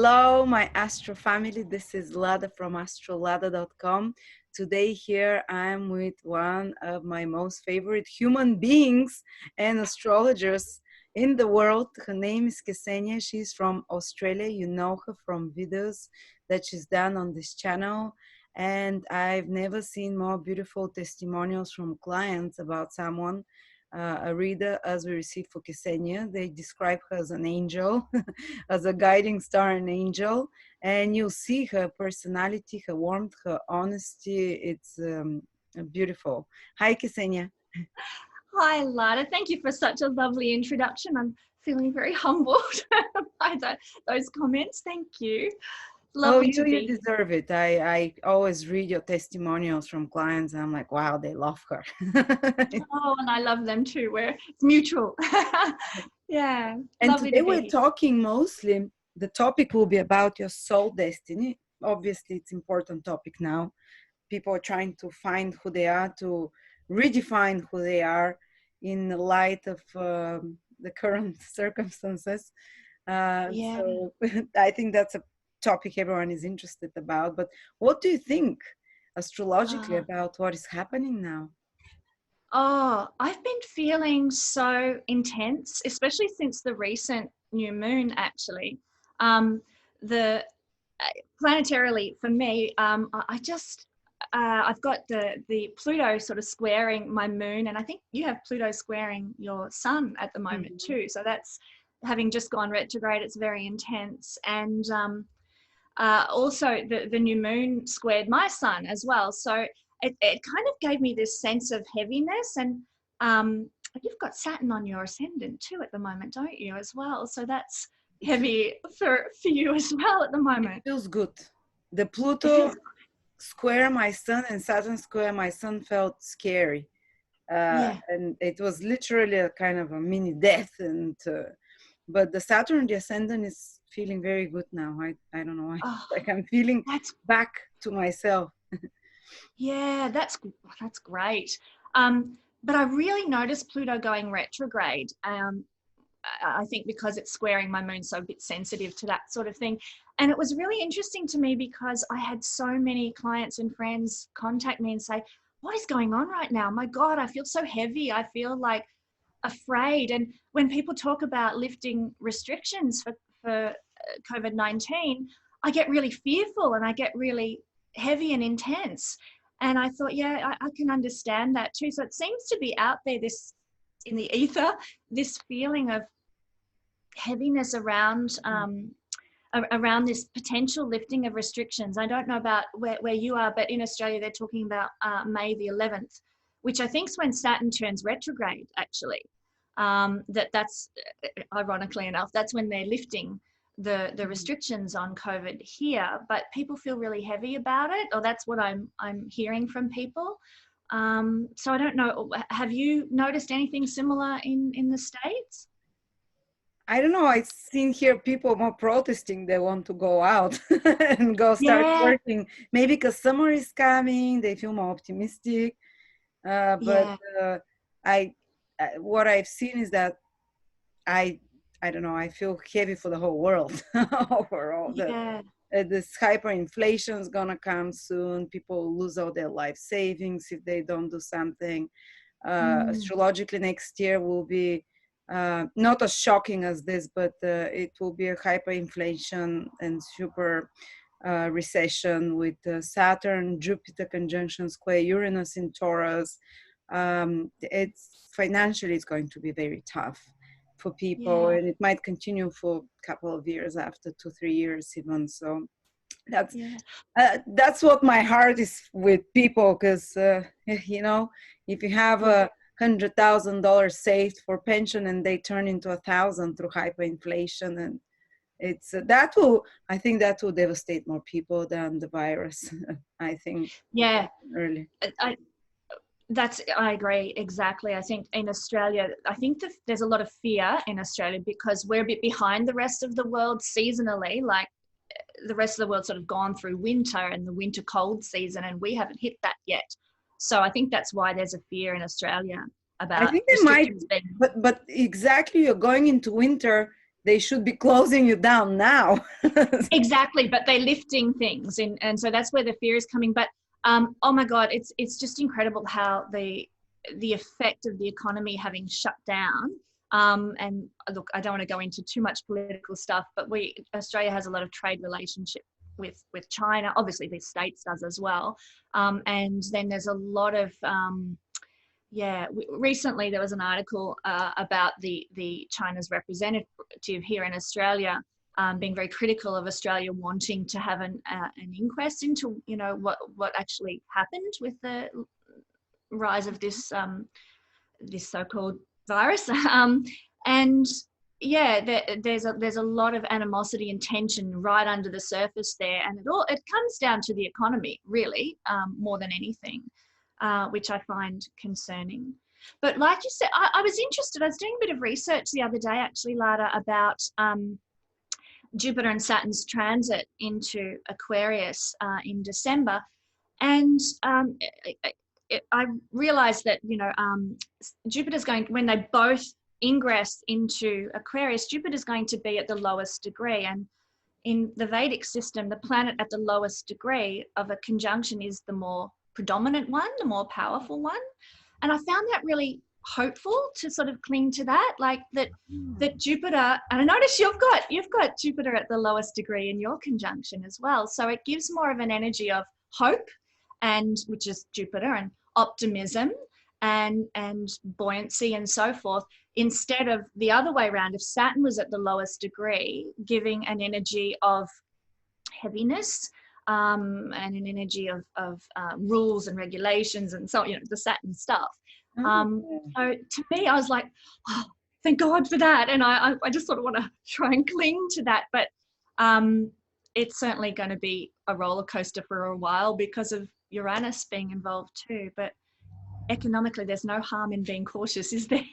Hello, my Astro family. This is Lada from astrolada.com. Today here I'm with one of my most favorite human beings and astrologers in the world. Her name is Ksenia. She's from Australia. You know her from videos that she's done on this channel. And I've never seen more beautiful testimonials from clients about someone, a reader as we received for Ksenia. They describe her as an angel, as a guiding star and angel. And you'll see her personality, her warmth, her honesty. It's beautiful. Hi, Ksenia. Hi, Lada. Thank you for such a lovely introduction. I'm feeling very humbled by those comments. Thank you. Lovely to be. You deserve it. I always read your testimonials from clients. And I'm like, wow, they love her. Oh, and I love them too. It's mutual. Yeah. And lovely today to be we're here. talking mostly, the topic will be about your soul destiny. Obviously, it's an important topic now. People are trying to find who they are, to redefine who they are in the light of the current circumstances. Yeah. So I think that's a topic everyone is interested about. But what do you think astrologically about what is happening now? Oh, I've been feeling so intense, especially since the recent new moon, actually. The planetarily for me, I just I've got the Pluto sort of squaring my moon, and I think you have Pluto squaring your sun at the moment too. So that's having just gone retrograde. It's very intense, and also the new moon squared my sun as well. So it kind of gave me this sense of heaviness, and you've got Saturn on your ascendant too at the moment, don't you, as well? So that's heavy for you as well at the moment. It feels good. The Pluto square my sun and Saturn square my sun felt scary. And it was literally a kind of a mini death. And but the Saturn, the Ascendant, is feeling very good now. I don't know why. Like I'm feeling back to myself. Yeah, that's great. But I really noticed Pluto going retrograde. I think because it's squaring my moon, so a bit sensitive to that sort of thing. And it was really interesting to me because I had so many clients and friends contact me and say, what is going on right now? My God, I feel so heavy. I feel like afraid. And when people talk about lifting restrictions for COVID-19, I get really fearful and I get really heavy and intense. And I thought, yeah, I can understand that too. So it seems to be out there, this in the ether, this feeling of heaviness around around this potential lifting of restrictions. I don't know about where you are, but in Australia they're talking about May the 11th, which I think is when Saturn turns retrograde, actually. That's ironically enough, that's when they're lifting the restrictions on COVID here, but people feel really heavy about it, or that's what I'm hearing from people. So I don't know, have you noticed anything similar in the States? I don't know. I've seen here people more protesting. They want to go out and go start working. Maybe because summer is coming, they feel more optimistic. But what I've seen is that I don't know. I feel heavy for the whole world overall. This hyperinflation is gonna come soon. People lose all their life savings if they don't do something. Astrologically, next year will be not as shocking as this, but it will be a hyperinflation and super recession with Saturn, Jupiter conjunction square Uranus in Taurus. It's financially, it's going to be very tough for people, and it might continue for a couple of years, after 2-3 years even. So that's what my heart is with people, because you know, if you have $100,000 saved for pension and they turn into 1,000 through hyperinflation, and it's I think that will devastate more people than the virus. I think. Yeah. Early. I agree, exactly. I think in Australia, I think there's a lot of fear in Australia because we're a bit behind the rest of the world seasonally. Like the rest of the world's sort of gone through winter and the winter cold season, and we haven't hit that yet. So I think that's why there's a fear in Australia about. I think they might, but exactly, you're going into winter they should be closing you down now. Exactly, but they're lifting things, and so that's where the fear is coming. But oh my God, it's just incredible how the effect of the economy having shut down. And look, I don't want to go into too much political stuff, but Australia has a lot of trade relationship with China. Obviously, the States does as well. And then there's a lot of yeah. Recently, there was an article about the China's representative here in Australia, being very critical of Australia wanting to have an inquest into, you know, what actually happened with the rise of this this so-called virus. And yeah, there's a lot of animosity and tension right under the surface there, and it comes down to the economy, really, more than anything, which I find concerning. But like you said, I was interested. I was doing a bit of research the other day, actually, Lada, about Jupiter and Saturn's transit into Aquarius in December. And I realized that, you know, Jupiter's going, when they both ingress into Aquarius, Jupiter's going to be at the lowest degree. And in the Vedic system, the planet at the lowest degree of a conjunction is the more predominant one, the more powerful one. And I found that really hopeful to sort of cling to that, like that Jupiter, and I notice you've got Jupiter at the lowest degree in your conjunction as well. So it gives more of an energy of hope, and which is Jupiter, and optimism and buoyancy and so forth, instead of the other way around. If Saturn was at the lowest degree, giving an energy of heaviness, and an energy of rules and regulations and so, you know, the Saturn stuff. So to me, I was like, oh, thank God for that. And I just sort of want to try and cling to that. But it's certainly going to be a roller coaster for a while because of Uranus being involved too. But economically, there's no harm in being cautious, is there?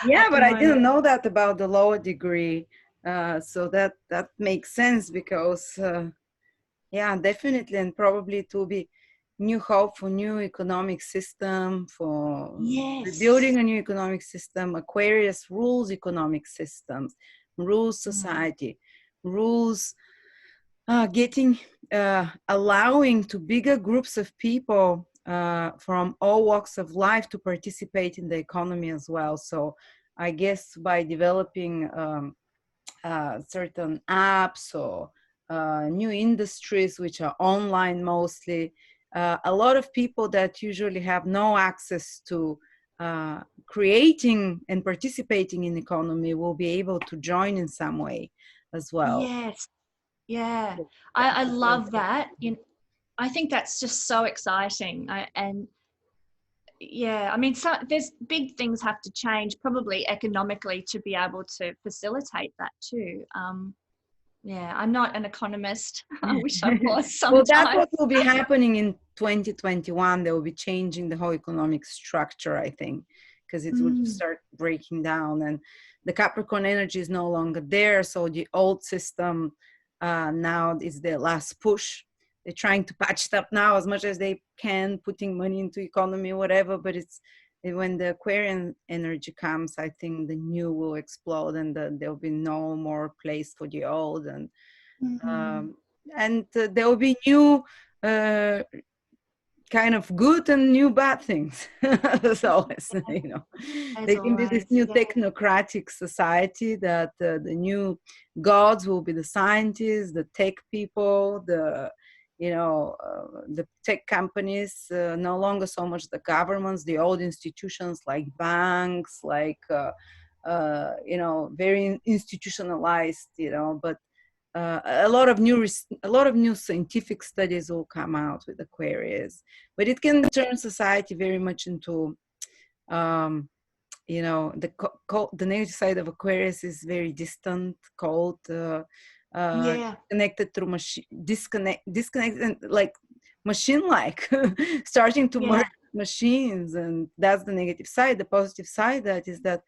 Yeah, but I didn't know that about the lower degree. So that makes sense because, yeah, definitely. And probably it will be new hope for new economic system, for building a new economic system. Aquarius rules economic systems, rules society, rules getting, allowing to bigger groups of people from all walks of life to participate in the economy as well. So I guess by developing certain apps or new industries which are online mostly, a lot of people that usually have no access to creating and participating in economy will be able to join in some way as well. Yes. Yeah. I love that. I think that's just so exciting. And yeah, I mean, so there's big things have to change probably economically to be able to facilitate that too. Yeah, I'm not an economist. I wish I was sometimes. Well, that's what will be happening in 2021. They will be changing the whole economic structure, I think, because it will start breaking down, and the Capricorn energy is no longer there. So the old system now is their last push. They're trying to patch it up now as much as they can, putting money into economy, whatever. But it's when the Aquarian energy comes, I think the new will explode, and there will be no more place for the old, and there will be new kind of good and new bad things. As always, you know, there can be this new technocratic society that the new gods will be the scientists, the tech people, the tech companies, no longer so much the governments, the old institutions like banks, like very institutionalized, but a lot of new scientific studies will come out with Aquarius. But it can turn society very much into the negative side of Aquarius is very distant, cold, connected through disconnected, like machine-like, starting to merge machines, and that's the negative side. The positive side that is that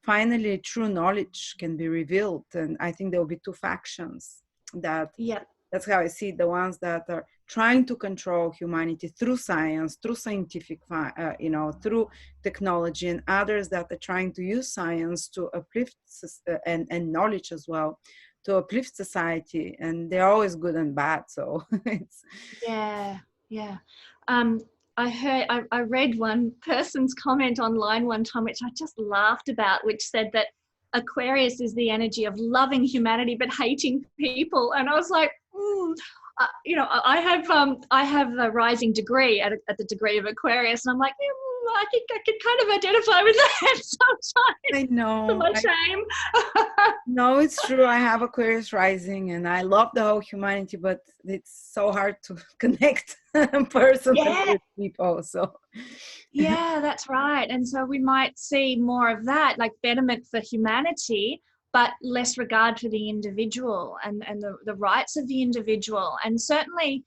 finally true knowledge can be revealed, and I think there will be two factions. That's how I see it. The ones that are trying to control humanity through science, through scientific, through technology, and others that are trying to use science to uplift and knowledge as well to uplift society. And they're always good and bad. So it's Yeah, yeah. Um, I read one person's comment online one time, which I just laughed about, which said that Aquarius is the energy of loving humanity but hating people, and I was like, I have a rising degree at the degree of Aquarius, and I'm like, I think I can kind of identify with that sometimes. I To know. my shame. No, it's true. I have Aquarius rising and I love the whole humanity, but it's so hard to connect personally Yeah, with people. So, yeah, that's right. And so we might see more of that, like betterment for humanity, but less regard for the individual and the rights of the individual. And certainly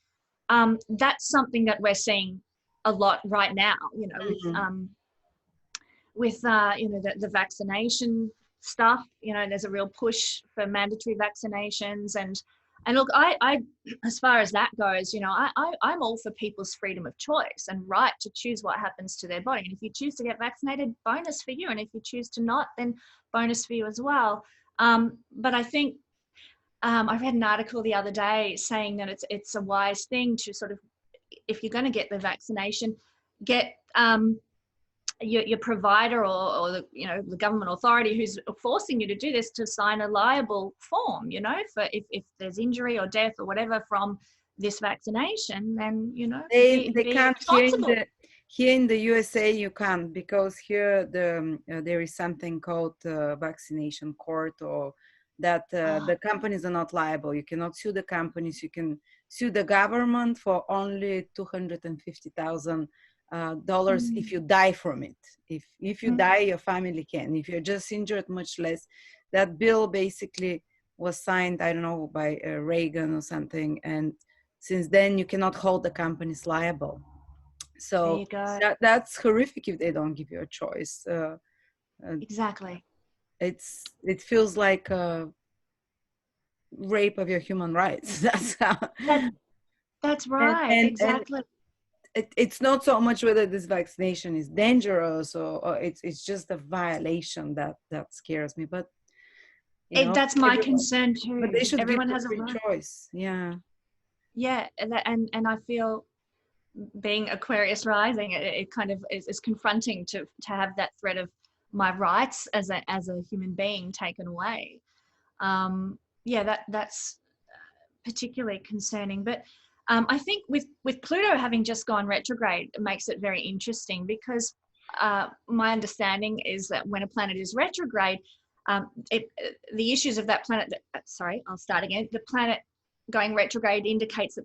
that's something that we're seeing a lot right now, mhm. with the vaccination stuff. There's a real push for mandatory vaccinations, and look, I as far as that goes, I'm all for people's freedom of choice and right to choose what happens to their body. And if you choose to get vaccinated, bonus for you, and if you choose to not, then bonus for you as well. But I think I read an article the other day saying that it's a wise thing to sort of, if you're going to get the vaccination, get your provider or the government authority who's forcing you to do this to sign a liable form, for if there's injury or death or whatever from this vaccination, then They be can't responsible. here in the USA you can't, because here there is something called vaccination court, or that Ah, the companies are not liable. You cannot sue the companies. You can sue the government for only $250,000 dollars if you die from it. If you mm, die, your family can. If you're just injured, much less. That bill basically was signed, I don't know, by Reagan or something, and since then you cannot hold the companies liable. there So you go. that's horrific if they don't give you a choice. Uh, Exactly. it feels like a rape of your human rights. That's how. that that's right, And exactly. it's not so much whether this vaccination is dangerous, or it's just a violation that scares me. But That's my everyone, concern but too. they should give Everyone the has a free right. choice. Yeah. Yeah, and I feel, being Aquarius rising, it kind of is confronting to have that threat of my rights as a human being taken away. Yeah, that's particularly concerning. But I think with Pluto having just gone retrograde, it makes it very interesting, because my understanding is that when a planet is retrograde, the issues of that planet. Sorry, I'll start again. The planet going retrograde indicates that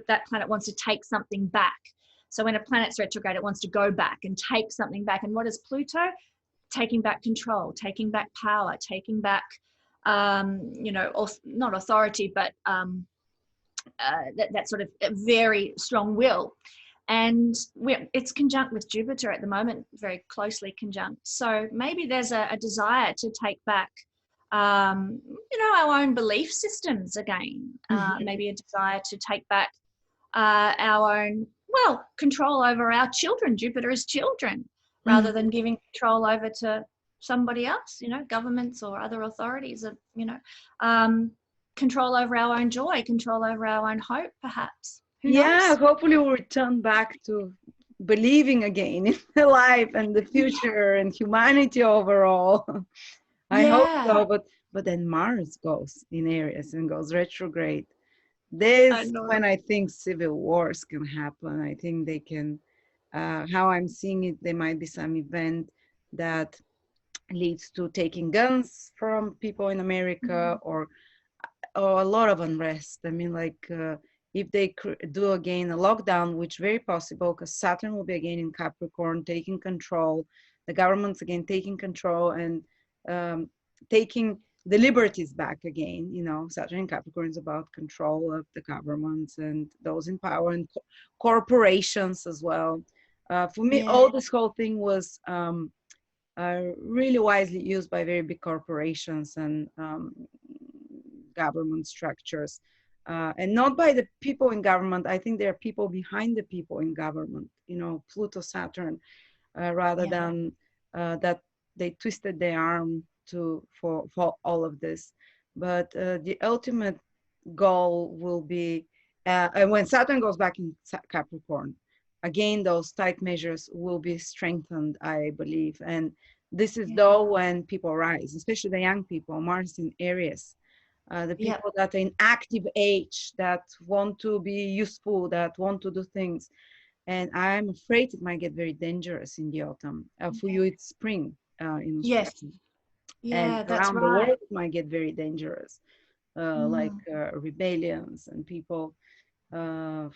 that planet wants to take something back. So when a planet's retrograde, it wants to go back and take something back. And what is Pluto? Taking back control, taking back power, taking back, or not authority, but that sort of very strong will. And it's conjunct with Jupiter at the moment, very closely conjunct. So maybe there's a desire to take back, our own belief systems again. Mhm. Maybe a desire to take back our own, control over our children. Jupiter is children, rather than Mhm. giving control over to somebody else, governments or other authorities of, um, control over our own joy, control over our own hope, perhaps. Who Yeah, knows? hopefully we'll return back to believing again in the life and the future and humanity overall. I hope Yeah, so, but then Mars goes in Aries and goes retrograde. I This know. when I think civil wars can happen. I think they can. How I'm seeing it, there might be some event that leads to taking guns from people in America, Mm, or a lot of unrest. I mean, like if they do again a lockdown, which very possible, because Saturn will be again in Capricorn, taking control. The government's again taking control and um, taking the liberties back again. Saturn in Capricorn is about control of the governments and those in power, and corporations as well. For me, yeah. all this whole thing was really wisely used by very big corporations and government structures and not by the people in government. I think there are people behind the people in government, Pluto, Saturn, rather Yeah. than that they twisted their arm for all of this. But the ultimate goal will be, and when Saturn goes back in Capricorn, again, those tight measures will be strengthened, I believe. And this is Yeah. though when people rise, especially the young people, Mars in Aries, the Yeah. people that are in active age, that want to be useful, that want to do things. And I'm afraid it might get very dangerous in the autumn. For you, it's spring in Yes. Australia. And Yeah, that's around the right. world, it might get very dangerous, like Mm. rebellions and people uh,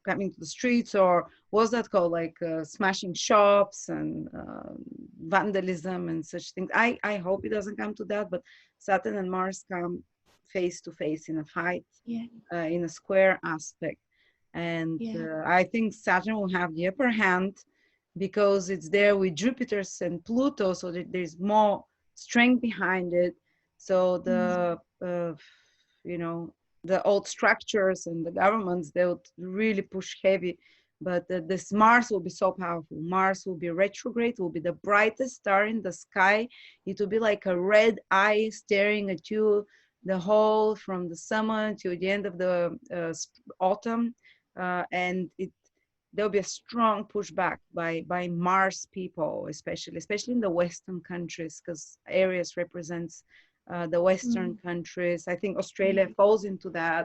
coming to the streets, or what's that called, like smashing shops and vandalism and such things. I hope it doesn't come to that, but Saturn and Mars come face to face in a fight, Yeah. in a square aspect. And Yeah. I think Saturn will have the upper hand because it's there with Jupiter and Pluto, so that there's more strength behind it. So Mm. you know, the old structures and the governments, they would really push heavy. But this Mars will be so powerful. Mars will be retrograde, will be the brightest star in the sky. It will be like a red eye staring at you the whole from the summer to the end of the autumn. And there'll be a strong pushback by Mars people, especially in the Western countries, because Aries represents the Western Mm. countries. I think Yeah. Australia falls into that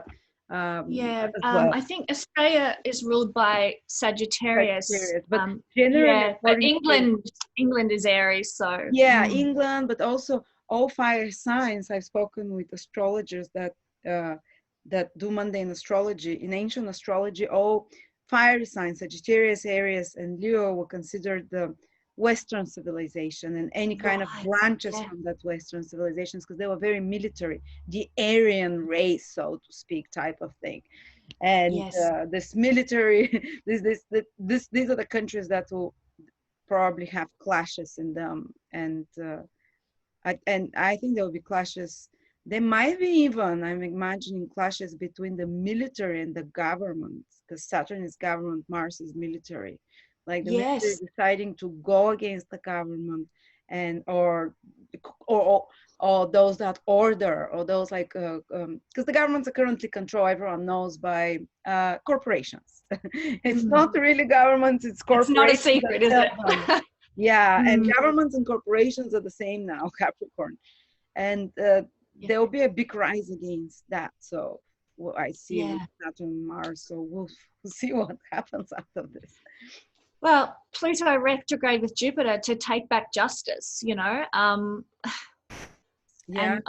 Yeah. as well. I think Australia is ruled by Sagittarius. Sagittarius, but generally, Yeah, but according to England is Aries, so yeah, England, but also all fire signs. I've spoken with astrologers uh, that do mundane astrology. In ancient astrology, all fiery signs, Sagittarius, Aries, and Leo, were considered the Western civilization, and any kind of right. branches Yeah. from that Western civilizations, because they were very military, the Aryan race, so to speak, type of thing. And Yes. this military, these are the countries that will probably have clashes in them, and I think there will be clashes. There might be even, I'm imagining, clashes between the military and the government, because Saturn is government, Mars is military. Like the military Yes. deciding to go against the government, and or or those that order, or those like because the governments are currently controlled, everyone knows, by corporations. It's not Mm. really governments, it's It's not a corporations that secret, is tell it? them. Yeah, and Mm. governments and corporations are the same now, Capricorn. And Yeah. there will be a big rise against that. So I see with Yeah. Saturn, Mars. So we'll see what happens after this. Well, Pluto retrograde with Jupiter to take back justice, Yeah. and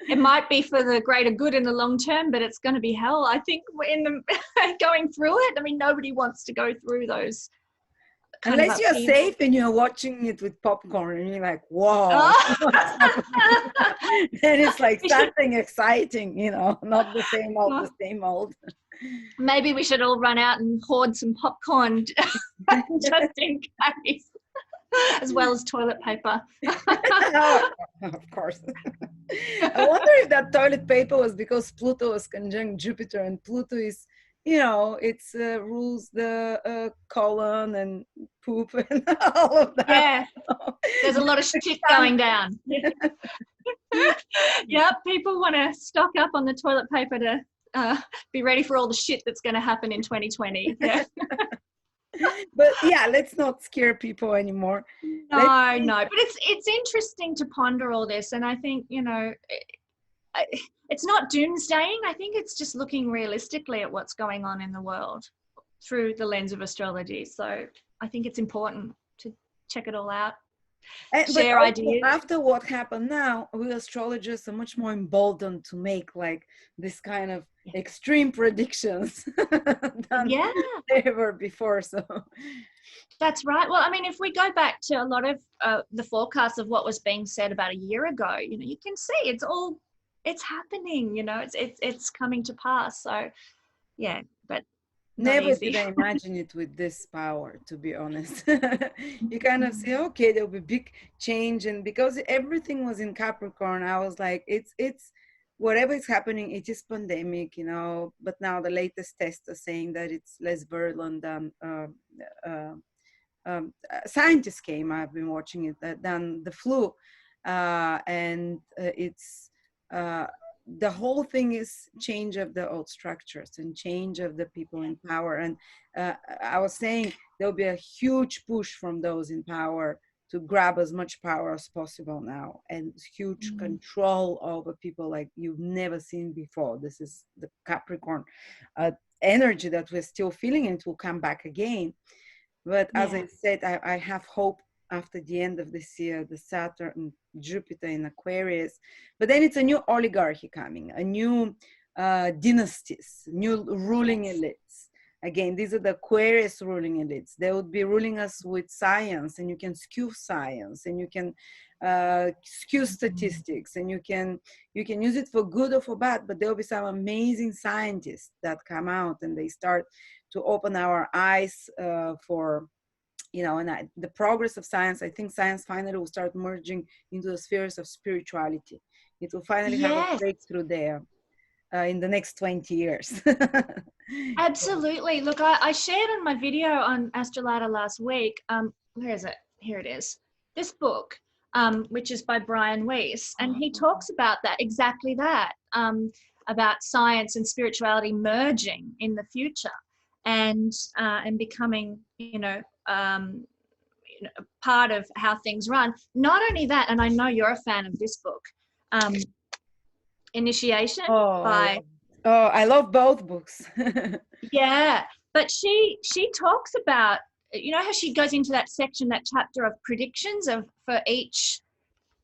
it might be for the greater good in the long term, but it's going to be hell. I think we're in the going through it. I mean, nobody wants to go through those kind of Unless you're upheaval. safe and you're watching it with popcorn and you're like, whoa, Oh! what's happening? Then it's like something exciting, not the same old. Maybe we should all run out and hoard some popcorn just in case, as well as toilet paper. Oh, of course. I wonder if that toilet paper was because Pluto was conjunct Jupiter, and Pluto is, it's rules the colon and poop and all of that. Yeah, there's a lot of shit going down. Yeah, people want to stock up on the toilet paper to be ready for all the shit that's going to happen in 2020. Yeah. But yeah, let's not scare people anymore. No, but it's interesting to ponder all this, and I think it's not doomsdaying. I think it's just looking realistically at what's going on in the world through the lens of astrology. So I think it's important to check it all out, But share also ideas. after what happened now, we astrologers are much more emboldened to make like this kind of extreme predictions than ever before. So that's right. Well, I mean, if we go back to a lot of the forecasts of what was being said about a year ago, you can see it's happening. It's coming to pass. So yeah, but not never easy. did I imagine it with this power, to be honest. You kind of say, okay, there'll be big change, and because everything was in Capricorn, I was like, it's whatever is happening, it is pandemic, but now the latest tests are saying that it's less virulent than uh, scientists came, I've been watching it, than the flu. And it's uh, the whole thing is change of the old structures and change of the people in power. And I was saying there'll be a huge push from those in power to grab as much power as possible now, and huge control over people like you've never seen before. This is the Capricorn energy that we're still feeling, and it will come back again. But as I said, I have hope after the end of this year, the Saturn, Jupiter in Aquarius. But then it's a new oligarchy coming, a new dynasties, new ruling elites. Again, these are the Aquarius ruling elites. They would be ruling us with science, and you can skew science, and you can skew statistics, and you can use it for good or for bad. But there will be some amazing scientists that come out, and they start to open our eyes for, and the progress of science. I think science finally will start merging into the spheres of spirituality. It will finally have a breakthrough there in the next 20 years. Absolutely. Look, I shared on my video on Astrolata last week. Where is it? Here it is. This book, which is by Brian Weiss, and he talks about that, exactly that, about science and spirituality merging in the future, and becoming, part of how things run. Not only that, and I know you're a fan of this book, Initiation by. I love both books. Yeah, but she talks about, how she goes into that section, that chapter of predictions for each,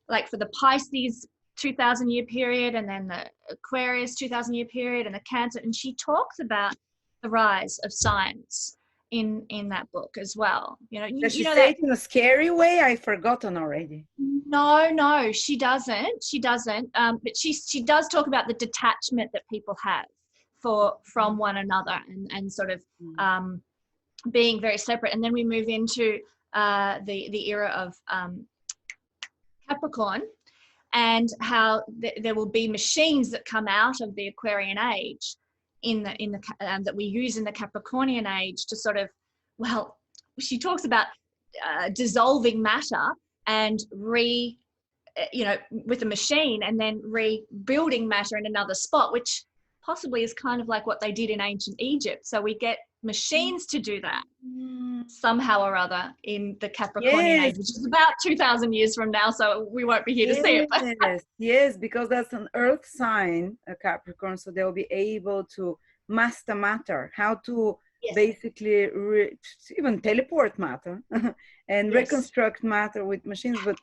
like for the Pisces 2,000-year period, and then the Aquarius 2,000-year period, and the Cancer, and she talks about the rise of science in that book as well. Does she say it in a scary way? I've forgotten already. No, she doesn't. But she does talk about the detachment that people have from one another, and sort of being very separate. And then we move into the era of Capricorn, and how there will be machines that come out of the Aquarian age that we use in the Capricornian age to sort of, well, she talks about dissolving matter and with a machine, and then rebuilding matter in another spot, which possibly is kind of like what they did in ancient Egypt. So we get machines to do that somehow or other in the Capricornian age, which is about 2,000 years from now. So we won't be here to see it. Yes, because that's an earth sign, a Capricorn. So they'll be able to master matter, how to basically even teleport matter and reconstruct matter with machines. But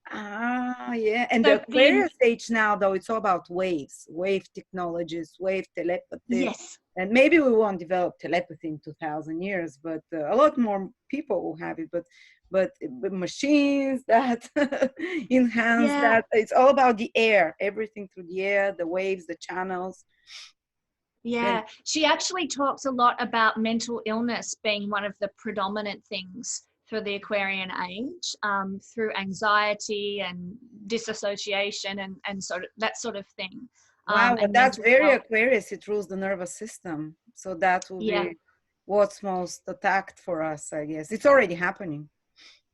and so the Aquarius age now, though, it's all about wave technologies, wave telepathy. And maybe we won't develop telepathy in 2,000 years, but a lot more people will have it. But machines that enhance that, it's all about the air, everything through the air, the waves, the channels. She actually talks a lot about mental illness being one of the predominant things for the Aquarian age, through anxiety and disassociation and sort of that sort of thing. Wow, but that's very Aquarius. It rules the nervous system. So that will be what's most attacked for us, I guess. It's already happening.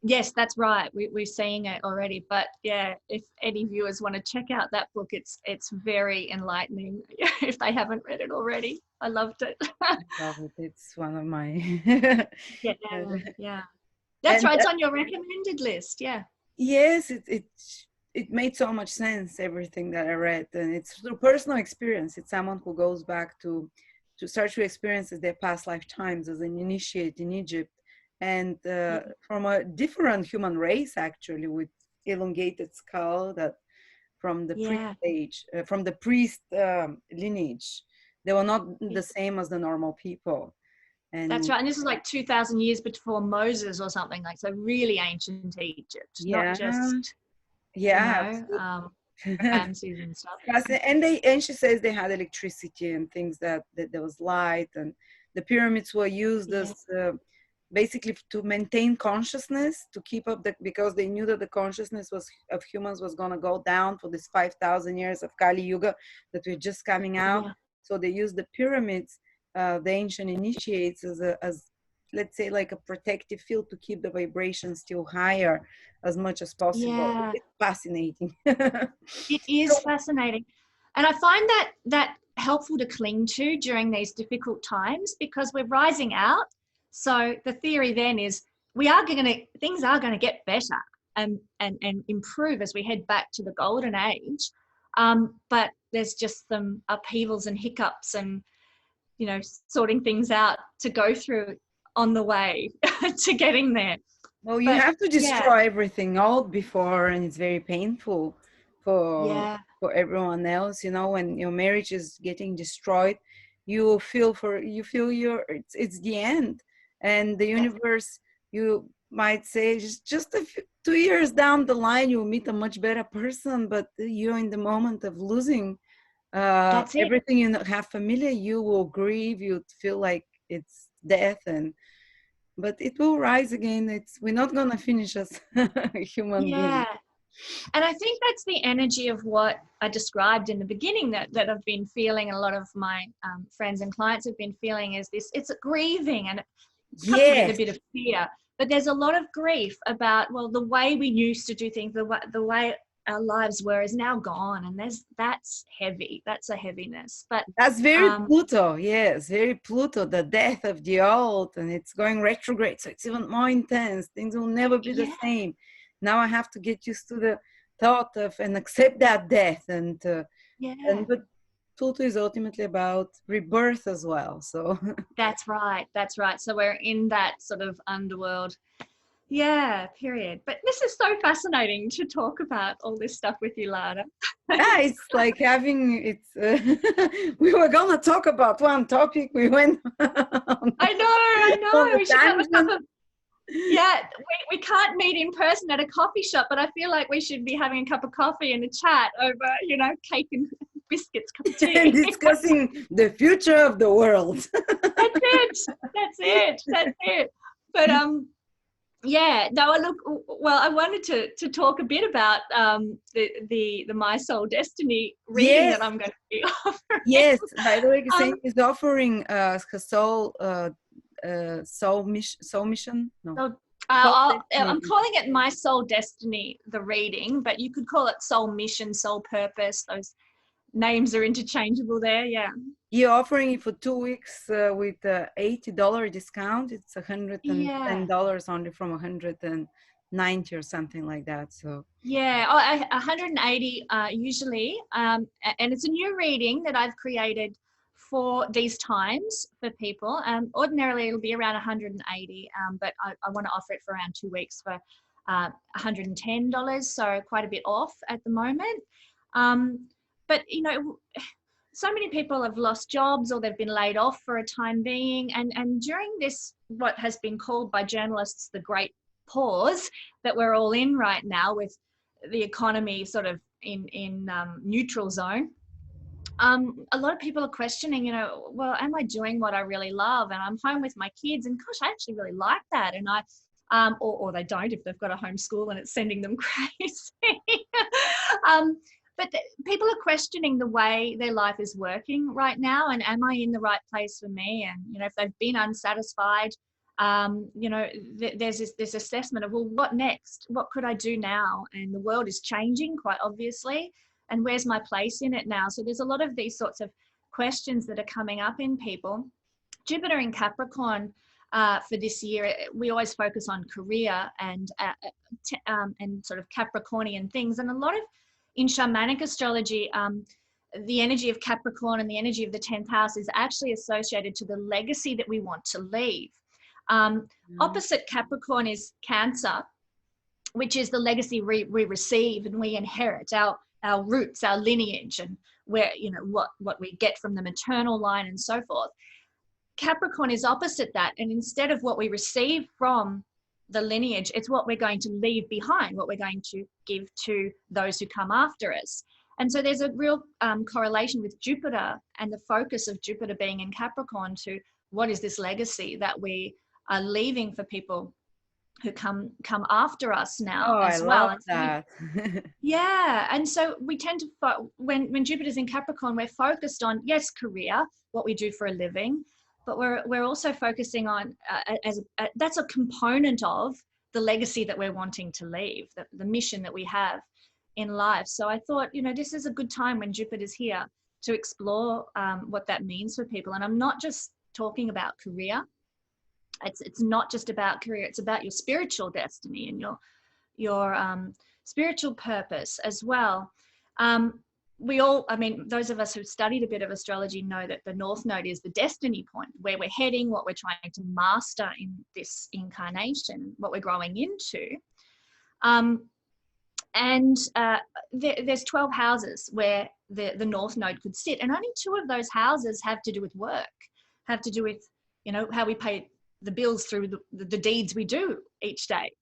Yes, that's right. We're seeing it already. But if any viewers want to check out that book, it's very enlightening if they haven't read it already. I loved it. I love it. It's one of my That's right. It's on your recommended list. Yes, it made so much sense, everything that I read, and it's through personal experience. It's someone who goes back to start to experience their past lifetimes as an initiate in Egypt, and from a different human race, actually, with elongated skull, that from the priest age, from the priest lineage. They were not the same as the normal people. And that's right. And this is like 2,000 years before Moses or something, like, so really ancient Egypt, not just Ramses and stuff. And she says they had electricity and things, that there was light, and the pyramids were used as basically to maintain consciousness, to keep up the, because they knew that the consciousness was of humans was going to go down for this 5,000 years of Kali Yuga that we're just coming out. Yeah. So they used the pyramids, the ancient initiates, as let's say like a protective field to keep the vibration still higher as much as possible. Yeah. It's fascinating. It is fascinating. And I find that helpful to cling to during these difficult times, because we're rising out. So the theory then is things are going to get better and improve as we head back to the golden age. But there's just some upheavals and hiccups and, sorting things out to go through on the way to getting there. Well, you But have to yeah, destroy everything out before, and it's very painful for yeah, for everyone else. You know, when your marriage is getting destroyed, you feel it's the end, and the that's, universe. You might say just 2 years down the line, you'll meet a much better person, but you're in the moment of losing that's it. everything you have familiar. You will grieve. You feel like it's death, and but it will rise again. We're not gonna finish as human beings. Yeah. And I think that's the energy of what I described in the beginning that I've been feeling, and a lot of my friends and clients have been feeling, is this, it's a grieving, and it comes with a Yes, bit of fear. But there's a lot of grief about, well, the way we used to do things, the way our lives were is now gone. And that's heavy. That's a heaviness. But that's very um, Pluto. Yes, very Pluto, the death of the old, and it's going retrograde, so it's even more intense. Things will never be the yeah, same. Now I have to get used to the thought of and accept that death, and yeah. but Pluto is ultimately about rebirth as well. So That's right. That's right. So we're in that sort of underworld. Yeah, period. But this is so fascinating to talk about all this stuff with you, Lada. yeah, it's like having it's. We were gonna talk about one topic. We went on, I on know. the We should have a cup tangent. of, yeah, we can't meet in person at a coffee shop, but I feel like we should be having a cup of coffee and a chat over, cake and biscuits, cup of And tea. discussing the future of the world. That's it. That's it. That's it. But yeah, no, look, well, I wanted to talk a bit about the My Soul Destiny reading Yes, that I'm going to be offering. yes. By the way, Um, Saint is offering her soul mission. No, so soul destiny. I'm calling it My Soul Destiny, the reading, but you could call it Soul Mission, Soul Purpose. Those names are interchangeable there. Yeah. You're offering it for 2 weeks with $80 discount. It's Yeah. $110 only from 190 or something like that. So Yeah, 180 usually, and it's a new reading that I've created for these times for people. Ordinarily, it'll be around 180, but I want to offer it for around 2 weeks for $110, so quite a bit off at the moment. But so many people have lost jobs or they've been laid off for a time being, and during this, what has been called by journalists the Great Pause that we're all in right now, with the economy sort of in neutral zone. A lot of people are questioning, well, am I doing what I really love? And I'm home with my kids, and gosh, I actually really like that. And or they don't, if they've got a homeschool and it's sending them crazy. But people are questioning the way their life is working right now, and am I in the right place for me? And if they've been unsatisfied, there's this assessment of, well, what next? What could I do now? And the world is changing quite obviously, and where's my place in it now? So there's a lot of these sorts of questions that are coming up in people. Jupiter in Capricorn for this year, we always focus on career and sort of Capricornian things, and a lot of in shamanic astrology, the energy of Capricorn and the energy of the 10th house is actually associated to the legacy that we want to leave. Opposite Capricorn is Cancer, which is the legacy we receive and we inherit, our roots, our lineage, and where, what we get from the maternal line and so forth. Capricorn is opposite that. And instead of what we receive from the lineage, it's what we're going to leave behind, what we're going to give to those who come after us. And so there's a real correlation with Jupiter and the focus of Jupiter being in Capricorn to what is this legacy that we leaving for people who come after us now Oh, I as well. love And so that. yeah, and so we tend to when Jupiter's in Capricorn, we're focused on, yes, career, what we do for a living, but we're also focusing on that's a component of the legacy that we're wanting to leave, the mission that we have in life. So I thought, this is a good time when Jupiter's here to explore what that means for people. And I'm not just talking about career. It's not just about career. It's about your spiritual destiny and your spiritual purpose as well. Those of us who've studied a bit of astrology know that the North Node is the destiny point, where we're heading, what we're trying to master in this incarnation, what we're growing into. There's 12 houses where the North Node could sit, and only 2 of those houses have to do with work, have to do with, how we pay the bills through the deeds we do each day.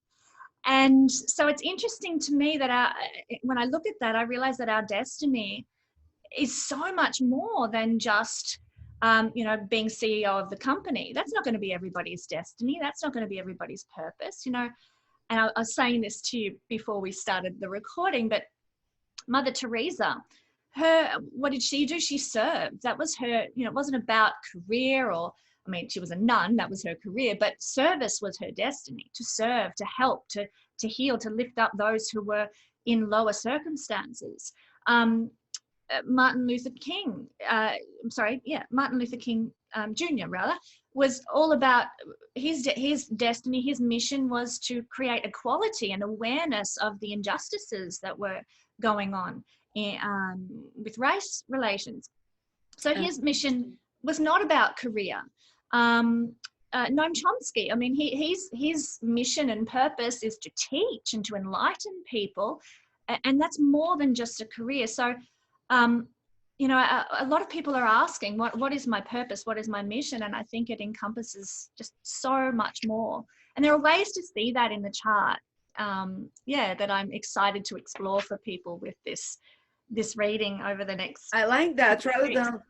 And so it's interesting to me that when I look at that, I realize that our destiny is so much more than just, being CEO of the company. That's not going to be everybody's destiny. That's not going to be everybody's purpose, And I was saying this to you before we started the recording, but Mother Teresa, what did she do? She served. That was her, it wasn't about career she was a nun, that was her career, but service was her destiny, to serve, to help, to heal, to lift up those who were in lower circumstances. Martin Luther King Jr. Was all about his destiny. His mission was to create equality and awareness of the injustices that were going on with race relations. So his mission was not about career. Noam Chomsky, his mission and purpose is to teach and to enlighten people, and that's more than just a career. So, a lot of people are asking, what is my purpose? What is my mission? And I think it encompasses just so much more. And there are ways to see that in the chart. That I'm excited to explore for people with this reading over the next. I like that, rather than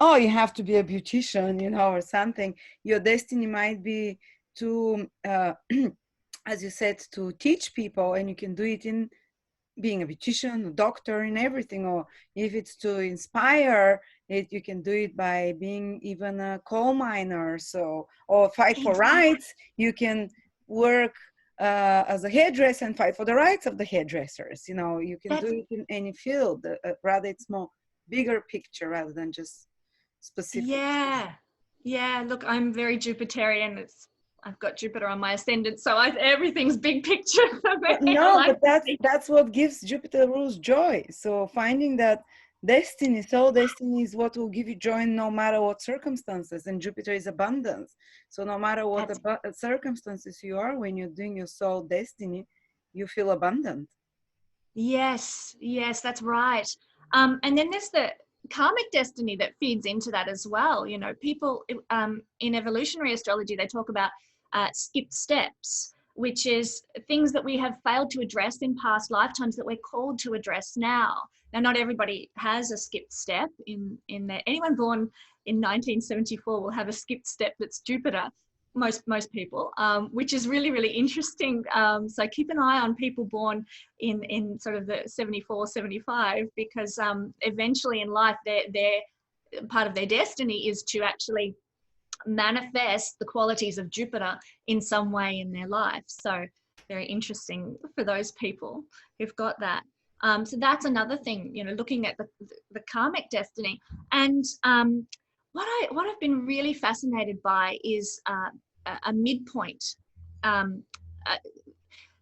oh, you have to be a beautician, or something. Your destiny might be to as you said, to teach people, and you can do it in being a beautician, a doctor, in everything. Or if it's to inspire it, you can do it by being even a coal miner, or fight for rights. You can work as a hairdresser and fight for the rights of the hairdressers. You can do it in any field. Rather, it's more bigger picture rather than just specific. Yeah. Look, I'm very Jupiterian. I've got Jupiter on my ascendant, so everything's big picture for me. No, but that's what gives Jupiter rules joy. So finding that destiny is what will give you joy no matter what circumstances. And Jupiter is abundance. So no matter what circumstances you are, when you're doing your soul destiny, you feel abundant. Yes, that's right. And then there's the karmic destiny that feeds into that as well. People in evolutionary astrology, they talk about skipped steps, which is things that we have failed to address in past lifetimes that we're called to address now. Now, not everybody has a skipped step in there. Anyone born in 1974 will have a skipped step that's Jupiter. Most people, which is really, really interesting. So keep an eye on people born in sort of the 74, 75, because eventually in life, their part of their destiny is to actually manifest the qualities of Jupiter in some way in their life. So very interesting for those people who've got that. So that's another thing, looking at the karmic destiny. And what I've been really fascinated by is a midpoint.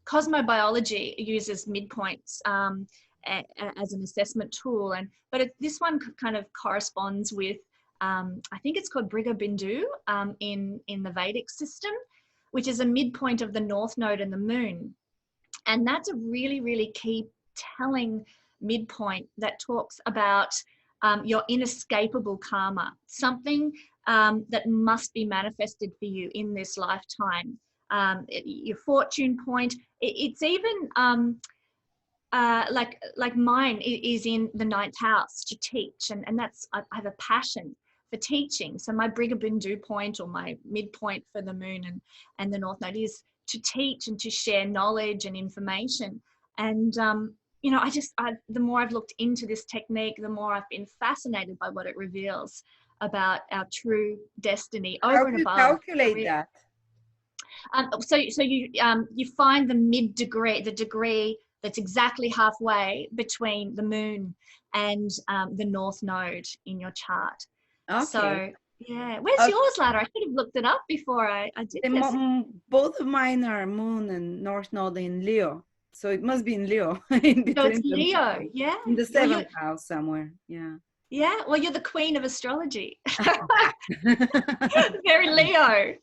Cosmobiology uses midpoints as an assessment tool, but this one kind of corresponds with I think it's called Briga Bindu in the Vedic system, which is a midpoint of the North Node and the Moon, and that's a really, really key telling midpoint that talks about your inescapable karma, something that must be manifested for you in this lifetime. Your fortune point, it's even like mine is in the 9th house to teach, and that's, I have a passion for teaching. So my Brigabindu point, or my midpoint for the moon and the North Node, is to teach and to share knowledge and information. And you know, the more I've looked into this technique, the more I've been fascinated by what it reveals about our true destiny over How and do you above calculate career. that? So you find the mid-degree, the degree that's exactly halfway between the moon and the North Node in your chart. Okay. So yeah, where's yours, Ladder? I should have looked it up before I did this. Both of mine are Moon and North Node in Leo, so it must be in Leo. In between So it's them, Leo, yeah. in the seventh house somewhere. Yeah. Yeah, well, you're the queen of astrology. Very Leo.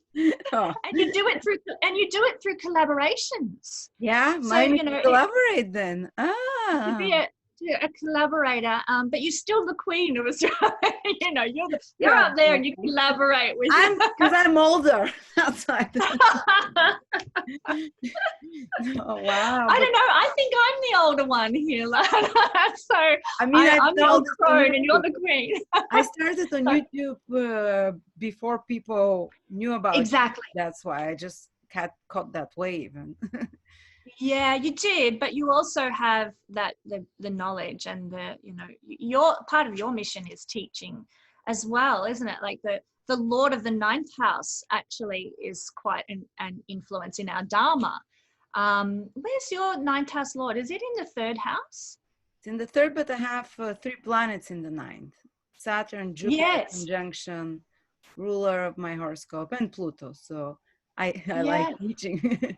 Oh. And you do it through collaborations. Yeah, So, mine you know, collaborate then. To be a collaborator, but you're still the queen of Australia. You know, you're up there and you collaborate with. Because I'm older. Outside. Oh, wow. I don't know. I think I'm the older one here. So I mean, I'm the old crone and you're the queen. I started on YouTube before people knew about exactly. it. That's why I just caught that wave. Yeah, you did, but you also have that the knowledge and your part of your mission is teaching as well, isn't it? Like the Lord of the ninth house actually is quite an influence in our Dharma. Where's your ninth house Lord? Is it in the third house? It's in the third, but I have 3 planets in the ninth: Saturn, Jupiter conjunction, ruler of my horoscope, and Pluto. So I like teaching.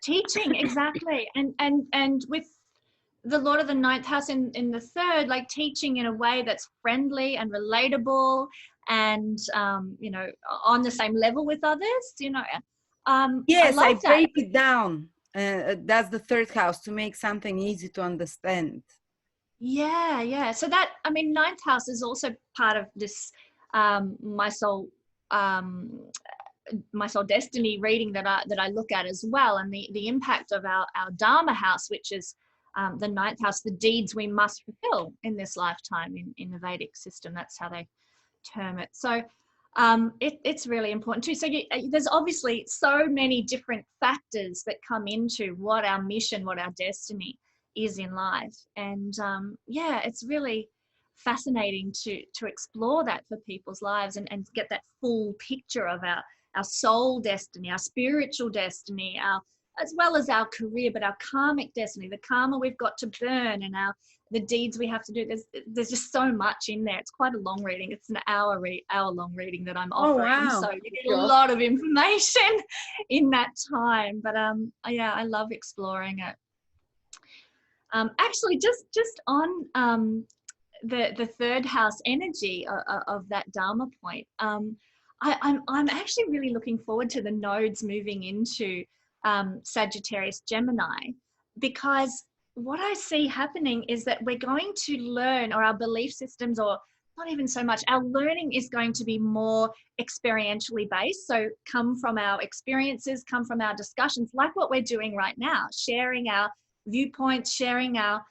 Teaching, exactly. And with the Lord of the ninth house in the third, like teaching in a way that's friendly and relatable and, on the same level with others, Yes, I break it down. That's the third house, to make something easy to understand. Yeah. So ninth house is also part of this my soul destiny reading that I look at as well, and the impact of our Dharma house, which is the ninth house, the deeds we must fulfill in this lifetime in the Vedic system. That's how they term it. So it's really important too. So there's obviously so many different factors that come into what our mission, what our destiny is in life. And it's really fascinating to explore that for people's lives and get that full picture of our soul destiny, our spiritual destiny, as well as our career, but our karmic destiny, the karma we've got to burn, and the deeds we have to do. There's just so much in there. It's quite a long reading. It's an hour-long reading that I'm offering. Oh, wow. So you get a lot of information in that time. But I love exploring it. Actually, just on the third house energy of that Dharma point, I'm actually really looking forward to the nodes moving into Sagittarius Gemini, because what I see happening is that we're going to learn, or our belief systems, or not even so much, our learning is going to be more experientially based. So come from our experiences, come from our discussions, like what we're doing right now, sharing our viewpoints, sharing our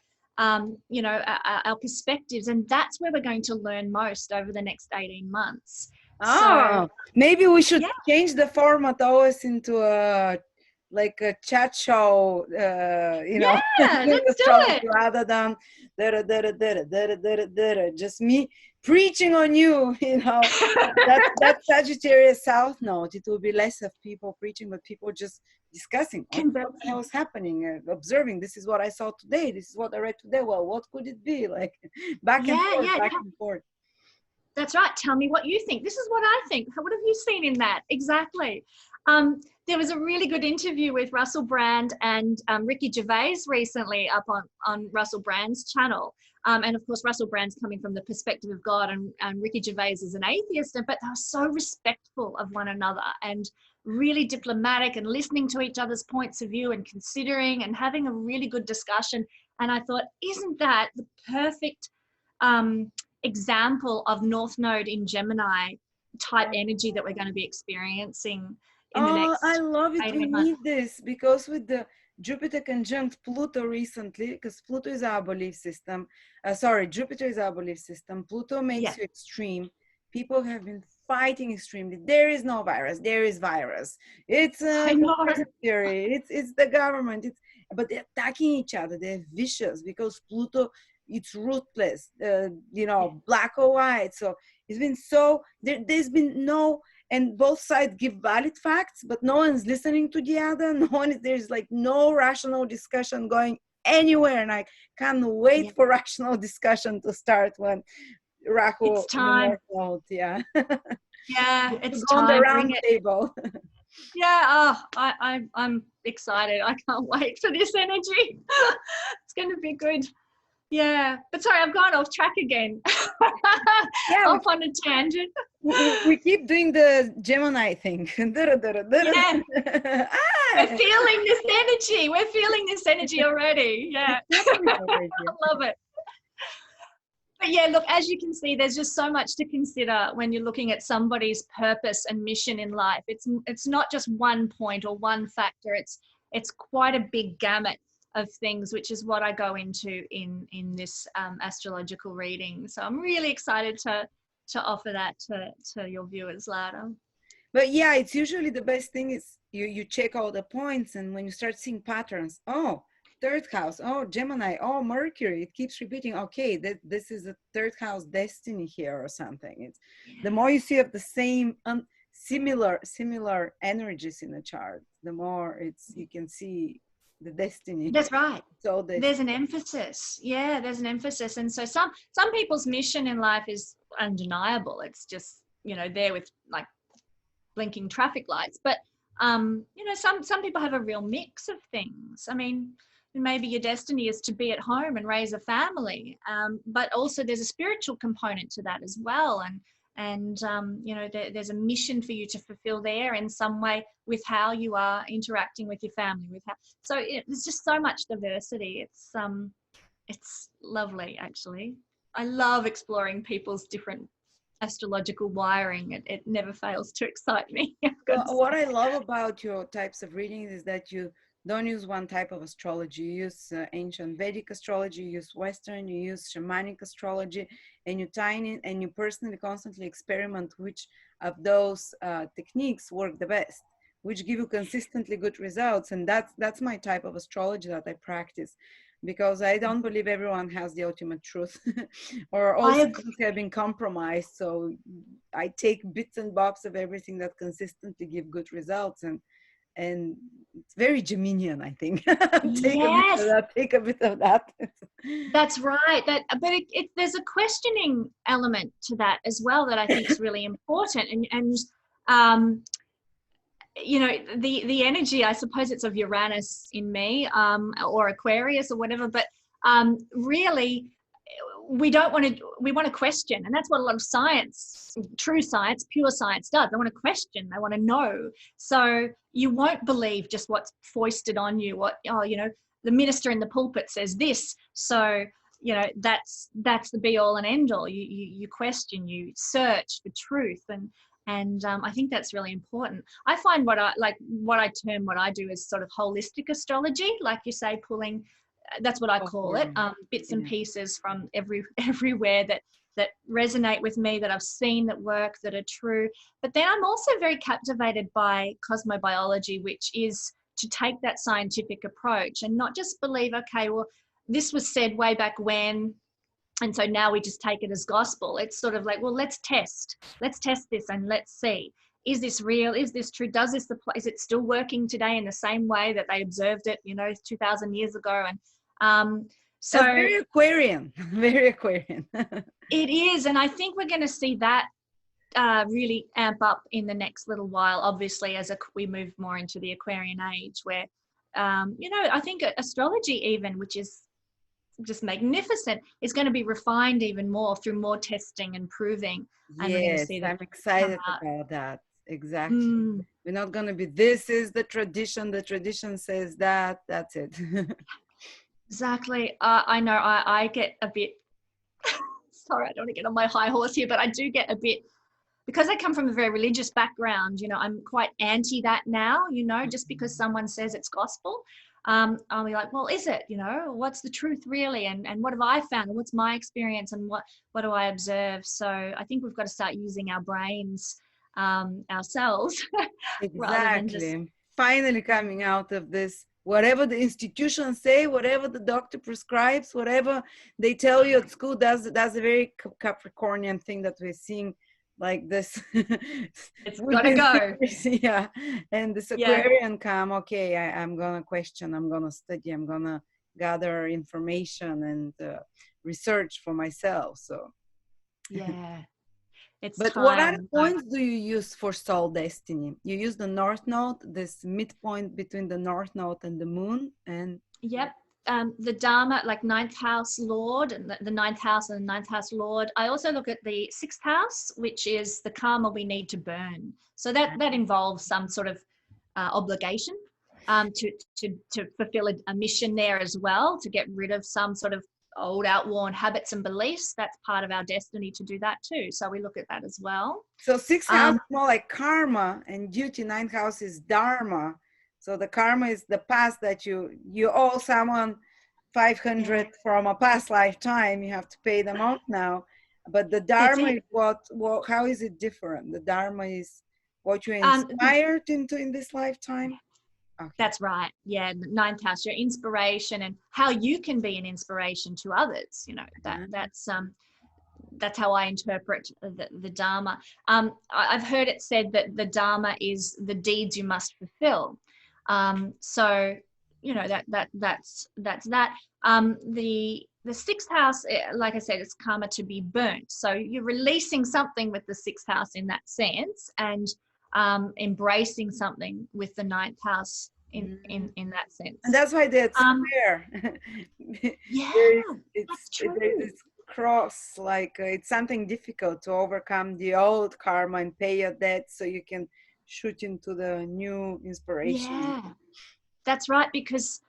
perspectives, and that's where we're going to learn most over the next 18 months. So maybe we should change the format always into a chat show, let's do it. Rather than just me preaching on you, that Sagittarius South Node. It will be less of people preaching, but people just discussing what the hell is happening, observing. This is what I saw today. This is what I read today. Well, what could it be? Like back and forth. That's right. Tell me what you think. This is what I think. What have you seen in that? Exactly. There was a really good interview with Russell Brand and Ricky Gervais recently up on Russell Brand's channel. And of course, Russell Brand's coming from the perspective of God, and Ricky Gervais is an atheist, but they were so respectful of one another and really diplomatic and listening to each other's points of view and considering and having a really good discussion. And I thought, isn't that the perfect example of North Node in Gemini type energy that we're going to be experiencing in the next. I love it. We need this, because with the Jupiter conjunct Pluto recently, because Pluto is our belief system. Jupiter is our belief system. Pluto makes you extreme. people have been fighting extremely. There is no virus. There is virus. It's I a know. conspiracy theory. It's the government. But they're attacking each other. They're vicious because Pluto, it's ruthless. Black or white. So it's been so there's been no, and both sides give valid facts, but no one's listening to the other. There's like no rational discussion going anywhere, and I can't wait for rational discussion to start when Rahu It's in the time. North Node. Yeah. Yeah, it's Go on the time. Bring round it. table. Yeah, I'm excited. I can't wait for this energy. It's going to be good. Yeah, but sorry, I've gone off track again. Yeah, Off on a tangent. we keep doing the Gemini thing. Yeah, we're feeling this energy. We're feeling this energy already. Yeah, I love it. But yeah, look, as you can see, there's just so much to consider when you're looking at somebody's purpose and mission in life. It's not just one point or one factor. It's quite a big gamut of things, which is what I go into in this astrological reading. So I'm really excited to offer that to your viewers, Lada. But yeah, it's usually the best thing is you check all the points, and when you start seeing patterns, oh, third house, oh, Gemini, oh, Mercury, it keeps repeating, okay, this is a third house destiny here or something. It's the more you see of the same similar energies in a chart, the more you can see the destiny. That's right. So there's an emphasis. Yeah, there's an emphasis. And so some people's mission in life is undeniable. It's just, there with like blinking traffic lights. But some people have a real mix of things. I mean, maybe your destiny is to be at home and raise a family, but also there's a spiritual component to that as well. And there's a mission for you to fulfill there in some way with how you are interacting with your family. So there's just so much diversity. It's lovely, actually. I love exploring people's different astrological wiring. It never fails to excite me. What I love about your types of readings is that you don't use one type of astrology. You use ancient Vedic astrology, you use Western, you use shamanic astrology, and you tie in and you personally constantly experiment which of those techniques work the best, which give you consistently good results. And that's my type of astrology that I practice, because I don't believe everyone has the ultimate truth or all systems have been compromised. So I take bits and bobs of everything that consistently give good results, and it's very Geminian, I think. Take a bit of that. That's right. But there's a questioning element to that as well that I think is really important. And the energy, I suppose it's of Uranus in me, or Aquarius or whatever. But really, we want to question, and that's what a lot of science, true science, pure science does. They want to question, they want to know. So you won't believe just what's foisted on you. The minister in the pulpit says this, so that's the be all and end all. You question, you search for truth, and I think that's really important. I find what I do is sort of holistic astrology, like you say, pulling. That's what I call it, bits and pieces from everywhere that resonate with me, that I've seen that work, that are true. But then I'm also very captivated by cosmobiology, which is to take that scientific approach and not just believe, okay, well, this was said way back when, and so now we just take it as gospel. It's sort of like, well, let's test this and let's see. Is this real? Is this true? Is it still working today in the same way that they observed it, 2,000 years ago? And so that's very Aquarian, very Aquarian. It is. And I think we're going to see that really amp up in the next little while, obviously, as we move more into the Aquarian age, where, I think astrology even, which is just magnificent, is going to be refined even more through more testing and proving. And yes, I'm excited about that. Exactly. We're not going to be, this is the tradition says that, that's it. Exactly. I know I get a bit, sorry, I don't want to get on my high horse here, but I do get a bit, because I come from a very religious background, I'm quite anti that now, just because someone says it's gospel. I'll be like, well, is it, what's the truth really? And what have I found? And what's my experience? And what do I observe? So I think we've got to start using our brains ourselves rather than just. Exactly. Finally coming out of this, whatever the institutions say, whatever the doctor prescribes, whatever they tell you at school, that's a very Capricornian thing that we're seeing like this. It's got to go. Yeah. And this Yeah. Aquarian come, okay, I'm going to question, I'm going to study, I'm going to gather information and research for myself. So, Yeah. It's but what other time. points do you use for soul destiny? You use the North Node, this midpoint between the North Node and the Moon, and Yep. The Dharma, like ninth house Lord, and the ninth house and the ninth house Lord. I also look at the sixth house, which is the karma we need to burn. So that involves some sort of obligation to fulfill a mission there as well, to get rid of some sort of old outworn habits and beliefs. That's part of our destiny to do that too. So we look at that as well. so sixth house is more like karma, and duty. Ninth house is Dharma. So the karma is the past that you owe someone 500 from a past lifetime. You have to pay them off now. But the Dharma is what? How is it different? The Dharma is what you're inspired into in this lifetime. Okay. That's right. Yeah, the ninth house, your inspiration and how you can be an inspiration to others. That's how I interpret the Dharma. I've heard it said that the Dharma is the deeds you must fulfill. So that's that. The sixth house, like I said, it's karma to be burnt. So you're releasing something with the sixth house in that sense, and embracing something with the ninth house in that sense. And that's why that's square. That's true. There's this cross, like it's something difficult to overcome the old karma and pay your debt so you can shoot into the new inspiration. Yeah, that's right, because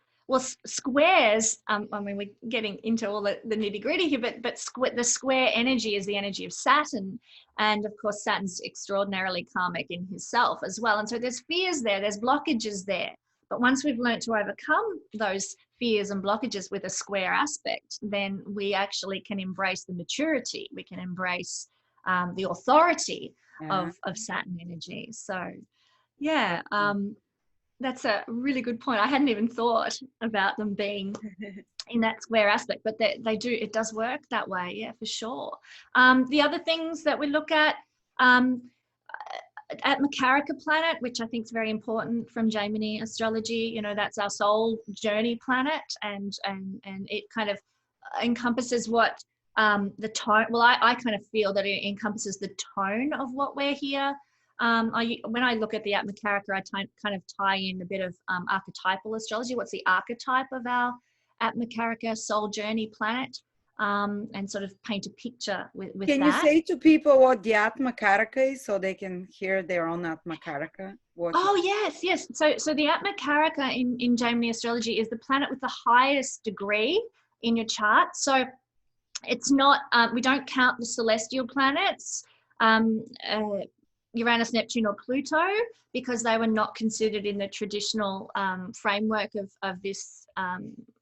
squares, we're getting into all the nitty gritty here, but the square energy is the energy of Saturn. And of course, Saturn's extraordinarily karmic in himself as well. And so there's fears there, there's blockages there. But once we've learned to overcome those fears and blockages with a square aspect, then we actually can embrace the maturity. We can embrace the authority of Saturn energy. So, yeah. That's a really good point. I hadn't even thought about them being in that square aspect, but they do. It does work that way, yeah, for sure. The other things that we look at Atmakaraka planet, which I think is very important from Gemini astrology. That's our soul journey planet, and it kind of encompasses what the tone. Well, I kind of feel that it encompasses the tone of what we're here. When I look at the Atmakaraka, I kind of tie in a bit of archetypal astrology. What's the archetype of our Atmakaraka soul journey planet? And sort of paint a picture with that. Can you say to people what the Atmakaraka is so they can hear their own Atmakaraka? Yes. So the Atmakaraka in Gemini astrology is the planet with the highest degree in your chart. So it's not, we don't count the celestial planets, Uranus, Neptune, or Pluto, because they were not considered in the traditional framework of this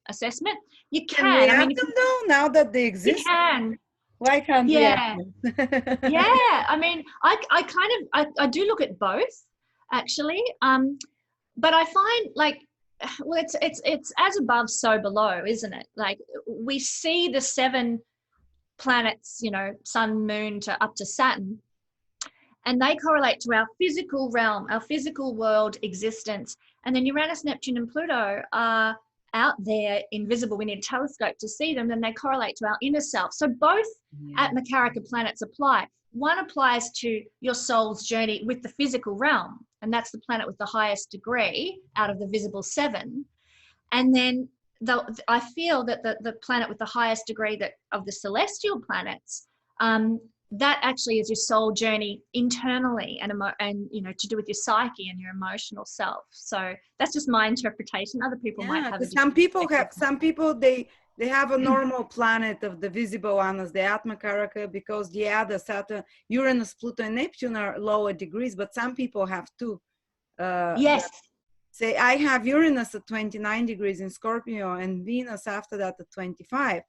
assessment. You can we have them though, now that they exist? You can. Why can't we have them? Yeah. I mean, I do look at both, actually. But I find it's as above, so below, isn't it? Like, we see the 7 planets, Sun, Moon up to Saturn, and they correlate to our physical realm, our physical world existence. And then Uranus, Neptune, and Pluto are out there, invisible. We need a telescope to see them. Then they correlate to our inner self. So both Atmakaraka planets apply. One applies to your soul's journey with the physical realm, and that's the planet with the highest degree out of the visible 7. And then I feel that the planet with the highest degree of the celestial planets, that actually is your soul journey internally and to do with your psyche and your emotional self. So that's just my interpretation. Other people might have some people they have a normal planet of the visible one as the Atmakaraka, because the other Saturn, Uranus, Pluto, and Neptune are lower degrees, but some people have 2. Yes. say I have Uranus at 29 degrees in Scorpio and Venus after that at 25.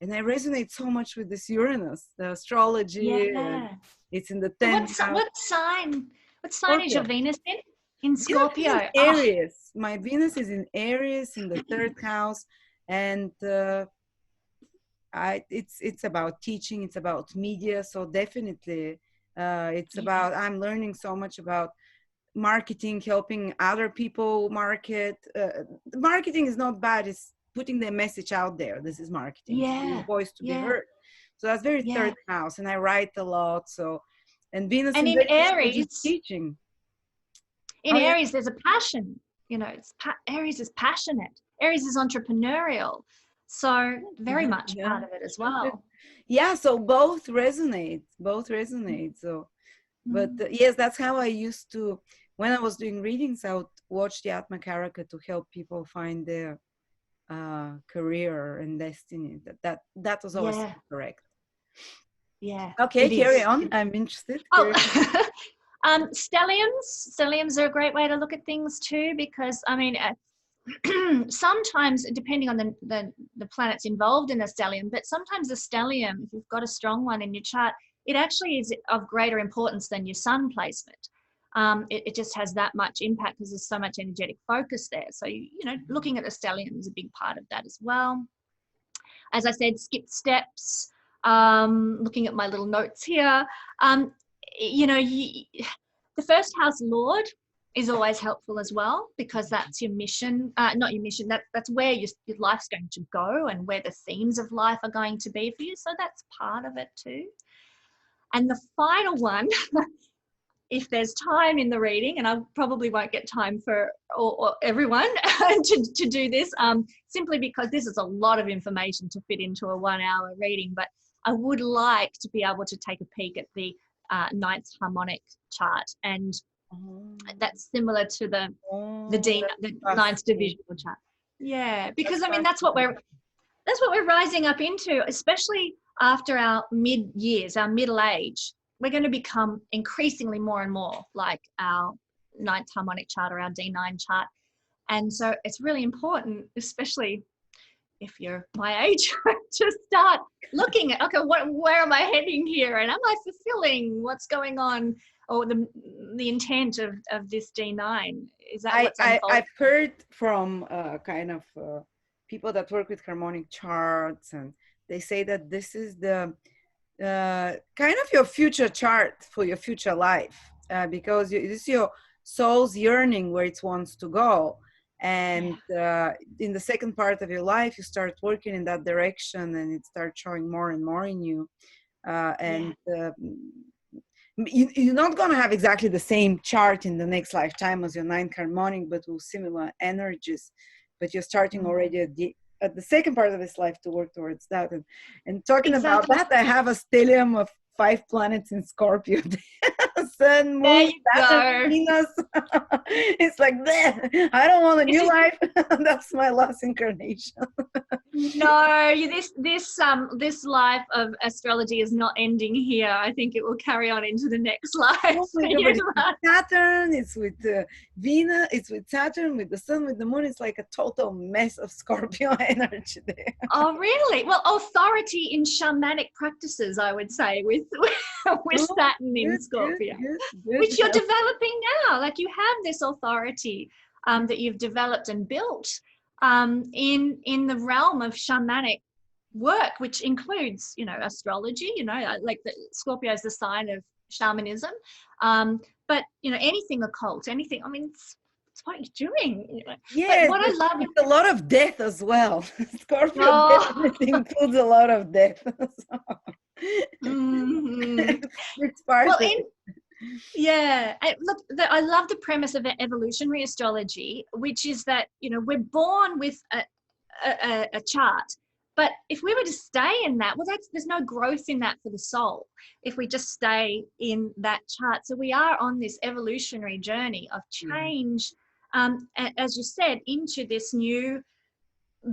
And I resonate so much with this Uranus, the astrology, and Yeah. it's in the So 10th house. what sign is your Scorpio. Venus in? In Venus is in Scorpio. Oh, Aries. My Venus is in Aries in the 3rd house. And it's about teaching, it's about media. So definitely it's yeah. about, I'm learning so much about marketing, helping other people market. Marketing is not bad, it's putting the message out there. This is marketing, for your Yeah. voice to be Yeah. heard. So that's very Yeah. 3rd house, and I write a lot. So, and Venus And in Vegas is teaching. In Oh yeah. Aries, there's a passion. You know, Aries is passionate. Aries is entrepreneurial. So very much Yeah. part of it as well. Yeah, so both resonate. So, but Mm. yes, that's how I used to, when I was doing readings, I would watch the Atmakaraka to help people find their career and destiny. That was always Yeah. correct. Yeah. Okay, It carry is. on. I'm interested. Oh, Carry on. stelliums. Stelliums are a great way to look at things too, because I mean, sometimes depending on the planets involved in a stellium, but sometimes a stellium, if you've got a strong one in your chart, it actually is of greater importance than your sun placement. It just has that much impact because there's so much energetic focus there. So looking at the stellium is a big part of that as well. As I said, skip steps. Looking at my little notes here. Um, the first house lord is always helpful as well, because that's your mission, not your mission, that's where your life's going to go and where the themes of life are going to be for you. So that's part of it too. And the final one, if there's time in the reading, and I probably won't get time for or everyone to do this, simply because this is a lot of information to fit into a 1 hour reading, but I would like to be able to take a peek at the ninth harmonic chart, and that's similar to the ninth divisional chart. Yeah, because I mean that's what we're rising up into, especially after our mid years, our middle age. We're going to become increasingly more and more like our ninth harmonic chart or our D9 chart, and so it's really important, especially if you're my age, to start looking at, okay, where am I heading here, and am I fulfilling what's going on, or the intent of this D9? Is that what's unfolding? I've heard from people that work with harmonic charts, and they say that this is the kind of your future chart for your future life, because this is your soul's yearning where it wants to go. And in the second part of your life, you start working in that direction, and it starts showing more and more in you. You're not going to have exactly the same chart in the next lifetime as your ninth harmonic, but with similar energies. But you're starting already at the second part of this life to work towards that. And talking about that, I have a stellium of 5 planets in Scorpio. Sun, Moon, Saturn, Venus. It's like that. I don't want a new life. That's my last incarnation. No, this life of astrology is not ending here. I think it will carry on into the next life. Oh my God, it's with Saturn, it's with Venus, it's with Saturn, with the Sun, with the Moon. It's like a total mess of Scorpio energy there. Oh, really? Well, authority in shamanic practices, I would say, with Saturn in Scorpio, good. Which you're developing now. Like, you have this authority that you've developed and built in the realm of shamanic work, which includes, astrology, like Scorpio is the sign of shamanism. But, anything occult, anything, I mean, it's what you're doing. Yeah, but what I love is a lot of death as well. Scorpio definitely includes a lot of death. It's part of it. Yeah, look, I love the premise of evolutionary astrology, which is that we're born with a chart, but if we were to stay in that, well, there's no growth in that for the soul if we just stay in that chart. So we are on this evolutionary journey of change, as you said, into this new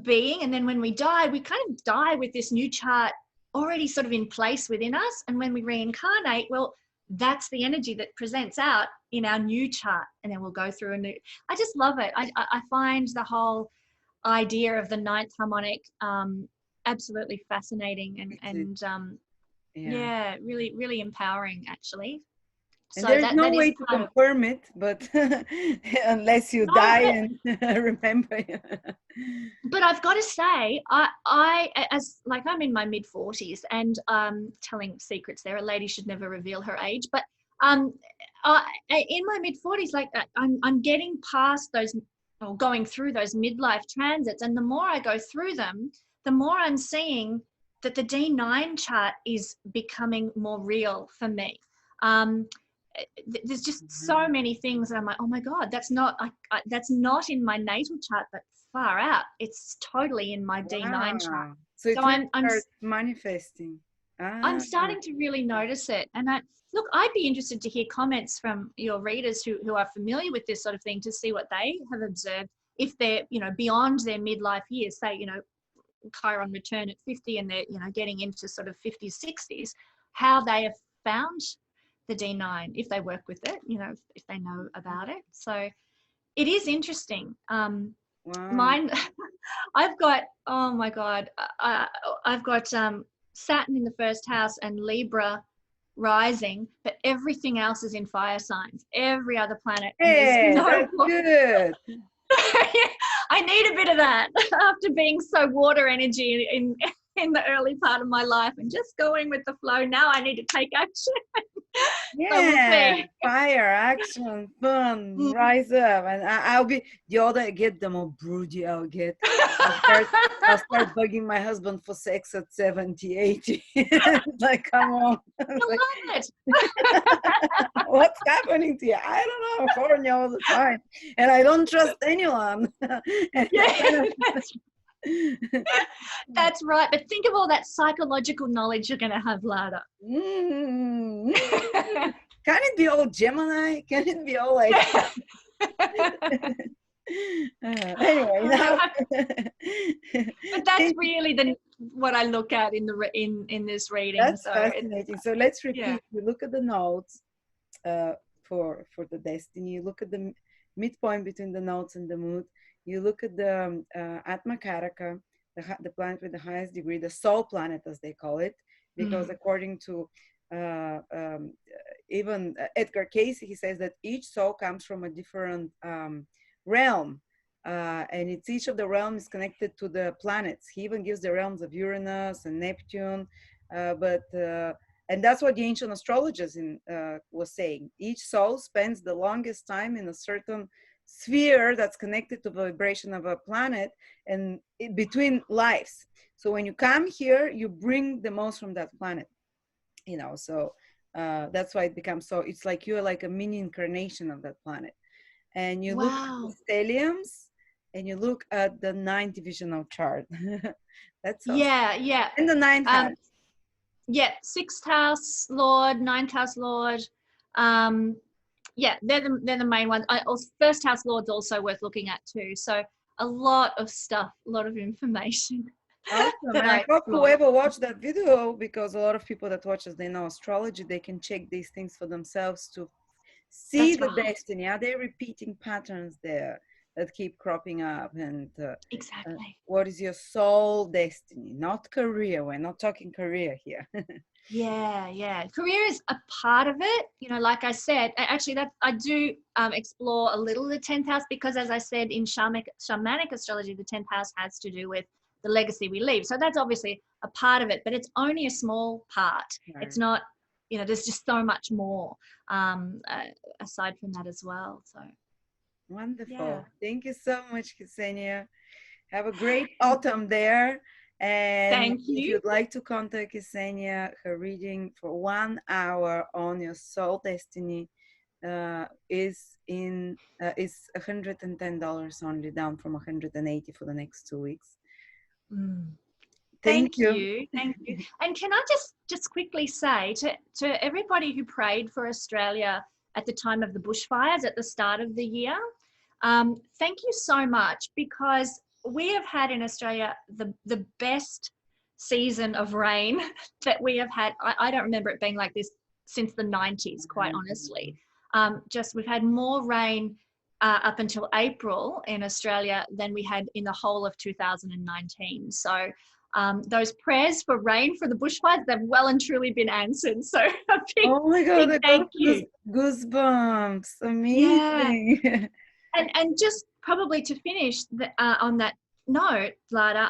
being, and then when we die, we kind of die with this new chart already sort of in place within us, and when we reincarnate, well, that's the energy that presents out in our new chart. And then we'll go through a new, I just love it. I find the whole idea of the ninth harmonic absolutely fascinating and Yeah. yeah, really, really empowering actually. And So there's that no is way to part of, confirm it, but unless you no, die and remember. but I've got to say, as like I'm in my mid 40s and telling secrets there, a lady should never reveal her age, but um, in my mid 40s, like I'm getting past those or going through those midlife transits, and the more I go through them, the more I'm seeing that the D9 chart is becoming more real for me. Um, there's just so many things that I'm like, oh my God, that's not in my natal chart, but far out. It's totally in my D9 chart. Wow. So it So will start manifesting. I'm Ah, starting to really notice it. And look, I'd be interested to hear comments from your readers who are familiar with this sort of thing to see what they have observed if they're, beyond their midlife years, say, Chiron return at 50 and they're, getting into sort of 50s, 60s, how they have found the D9, if they work with it, if they know about it. So it is interesting. wow. Mine, I've got, oh my God, I've got Saturn in the first house and Libra rising, but everything else is in fire signs, every other planet. And there's Hey, no, that's good. I need a bit of that after being so water energy in the early part of my life and just going with the flow. Now I need to take action. So we'll Yeah, see. fire, action, fun, rise up, and I'll be the older I get, the more broody I'll get. I'll start, I'll start bugging my husband for sex at 70, 80. It's like, come on. It's like, I love it. what's happening to you? I don't know. I'm horny all the time, and I don't trust anyone. Yeah, that's right. But think of all that psychological knowledge you're going to have later. Mm. Can it be all Gemini? Can it be all like? Anyway, now. But that's really what I look at in this reading. That's So fascinating. So let's repeat. yeah. You look at the nodes for the destiny. You look at the midpoint between the nodes and the moon. You look at the Atmakaraka, the planet with the highest degree, the soul planet as they call it, because according to even Edgar Cayce, he says that each soul comes from a different realm. And it's each of the realms connected to the planets. He even gives the realms of Uranus and Neptune, and that's what the ancient astrologers was saying. Each soul spends the longest time in a certain sphere that's connected to the vibration of a planet and between lives. So when you come here, you bring the most from that planet, so that's why it becomes so, it's like you're like a mini incarnation of that planet. And you look at the stelliums and you look at the 9th divisional chart. That's awesome. Yeah. And the 9th house. Yeah, 6th house Lord, 9th house Lord. Yeah, they're the main ones. First house Lord's also worth looking at too. So a lot of stuff, a lot of information. Awesome. And I hope whoever watched that video, because a lot of people that watch us, they know astrology, they can check these things for themselves to see the destiny. Are they repeating patterns there that keep cropping up? And exactly. What is your soul destiny? Not career. We're not talking career here. Yeah. Career is a part of it. Like I said, actually that I do explore a little the 10th house because, as I said, in shamanic astrology, the 10th house has to do with the legacy we leave. So that's obviously a part of it, but it's only a small part. Right. It's not, there's just so much more aside from that as well. So wonderful. Yeah. Thank you so much, Ksenia. Have a great autumn there. And thank you. If you'd like to contact Ksenia, her reading for 1 hour on your soul destiny is $110 only, down from $180 for the next 2 weeks. Thank you. And can I just quickly say to everybody who prayed for Australia at the time of the bushfires at the start of the year, thank you so much, because we have had in Australia the best season of rain that we have had. I don't remember it being like this since the 90s, quite honestly. Just we've had more rain up until April in Australia than we had in the whole of 2019. So those prayers for rain for the bushfires, they've well and truly been answered. So a big, Oh my God, big I thank got you. goosebumps. Yeah. Amazing. And just probably to finish on that note, Lada,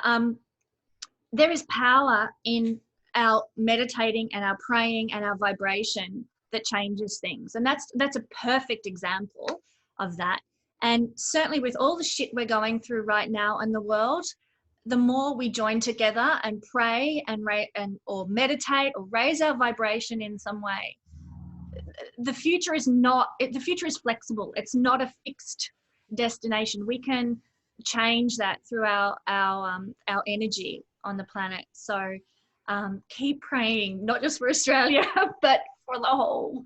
there is power in our meditating and our praying and our vibration that changes things. And that's a perfect example of that. And certainly with all the shit we're going through right now in the world, the more we join together and pray and or meditate or raise our vibration in some way, the future is the future is flexible. It's not a fixed destination. We can change that through our energy on the planet. So keep praying, not just for Australia, but for the whole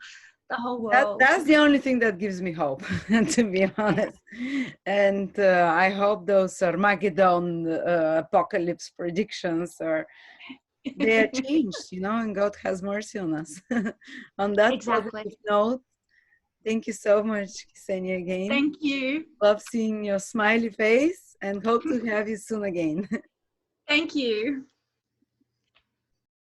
world. That's the only thing that gives me hope, to be honest. And I hope those Armageddon apocalypse predictions they are changed, and God has mercy on us. On that Exactly. positive note, thank you so much, Ksenia, again. Thank you. Love seeing your smiley face and hope to have you soon again. Thank you.